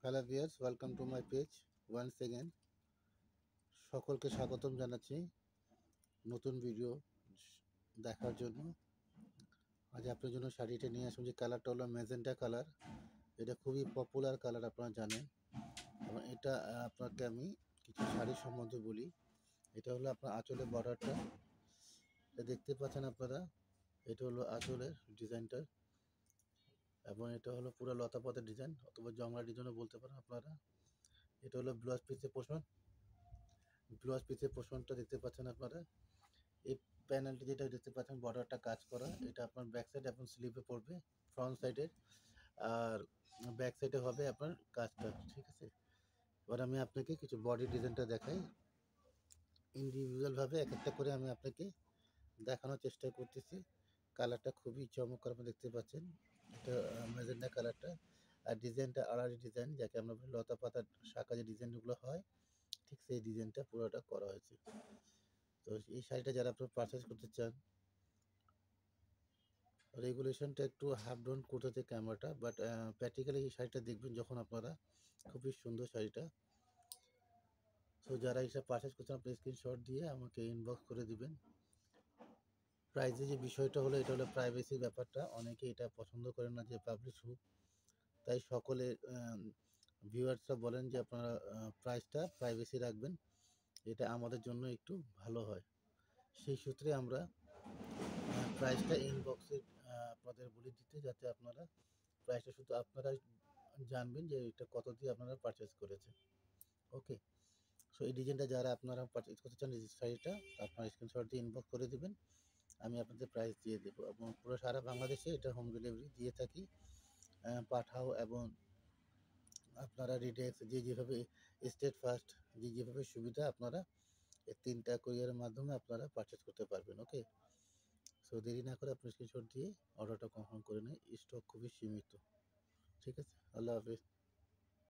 Hello viewers, welcome to my page once again. সকলকে স্বাগতম জানাচ্ছি নতুন ভিডিও দেখার জন্য। আজ আপনার জন্য শাড়িটা নিয়ে আসুন। যে কালারটা হলো ম্যাজেন্টা কালার। এটা খুবই পপুলার কালার, আপনারা জানেন। এবং এটা আপনাকে আমি কিছু শাড়ির সম্বন্ধে বলি। এটা হলো আপনার আঁচলের বর্ডারটা, এটা দেখতে পাচ্ছেন আপনারা। এটা হলো আঁচলের ডিজাইনটা, এবং এটা হলো পুরো লতা পাতার ডিজাইন অথবা জংলা ডিজাইনও বলতে পারেন আপনারা। এটা হলো ব্লাউজ পিসের পোর্শনটা দেখতে পাচ্ছেন আপনারা। এই প্যানেলটি যেটা দেখতে পাচ্ছেন, বর্ডারটা কাজ করা, এটা আপনার ব্যাক সাইড এবং স্লিভে পড়বে ফ্রন্ট সাইডে, আর ব্যাক সাইডে হবে আপনার কাজটা, ঠিক আছে। এবার আমি আপনাকে কিছু বডি ডিজাইনটা দেখাই। ইন্ডিভিজুয়ালভাবে এক একটা করে আমি আপনাকে দেখানোর চেষ্টা করতেছি। কালারটা খুবই চমৎকার, আপনি দেখতে পাচ্ছেন। এটা ম্যাজেন্টা কালারটা, আর ডিজাইনটা আড়াআড়ি ডিজাইন, যাকে আমরা বলি লতা পাতার শাখা যে ডিজাইনগুলো হয়, ঠিক সেই ডিজাইনটা পুরোটা করা হয়েছে। তো এই শাড়িটা যারা আপনারা পারচেস করতে চান, রেগুলেশনটা একটু হাফ ডাউন করতেছে ক্যামেরাটা, বাট প্র্যাকটিক্যালি এই শাড়িটা দেখবেন যখন আপনারা, খুবই সুন্দর শাড়িটা। তো যারা এইসব পারচেস করছেন, আপনি স্ক্রিনশট দিয়ে আমাকে ইনবক্স করে দিবেন। প্রাইসের যে বিষয়টা হলো, এটা হলো প্রাইভেসির ব্যাপারটা। অনেকে এটা পছন্দ করেন না যে পাবলিশ হোক, তাই সকলে ভিউয়ার্সরা বলেন যে আপনারা প্রাইসটা প্রাইভেসি রাখবেন, এটা আমাদের জন্য একটু ভালো হয়। সেই সূত্রে আমরা প্রাইসটা ইনবক্সে আপনাদের বলে দিতে, যাতে আপনারা প্রাইসটা শুধু আপনারা জানবেন যে এটা কত দিয়ে আপনারা পারচেস করেছেন। ওকে, সো এই ডিজাইনটা যারা আপনারা পারচেস করতে চান, এই শাড়িটা আপনারা স্ক্রিনশট দিয়ে ইনবক্স করে দেবেন, আমি আপনাদের প্রাইস দিয়ে দেবো। এবং পুরো সারা বাংলাদেশে এটা হোম ডেলিভারি দিয়ে থাকি। পাঠাও এবং আপনারা রিডেক্স, যে যেভাবে স্টেট ফার্স্ট, যে যেভাবে সুবিধা, আপনারা এই 3টা কুরিয়ারের মাধ্যমে আপনারা পারচেস করতে পারবেন। ওকে, সো দেরি না করে আপনি স্ক্রিনশট দিয়ে অর্ডারটা কনফার্ম করে নিন। স্টক খুবই সীমিত, ঠিক আছে। আল্লাহ হাফেজ।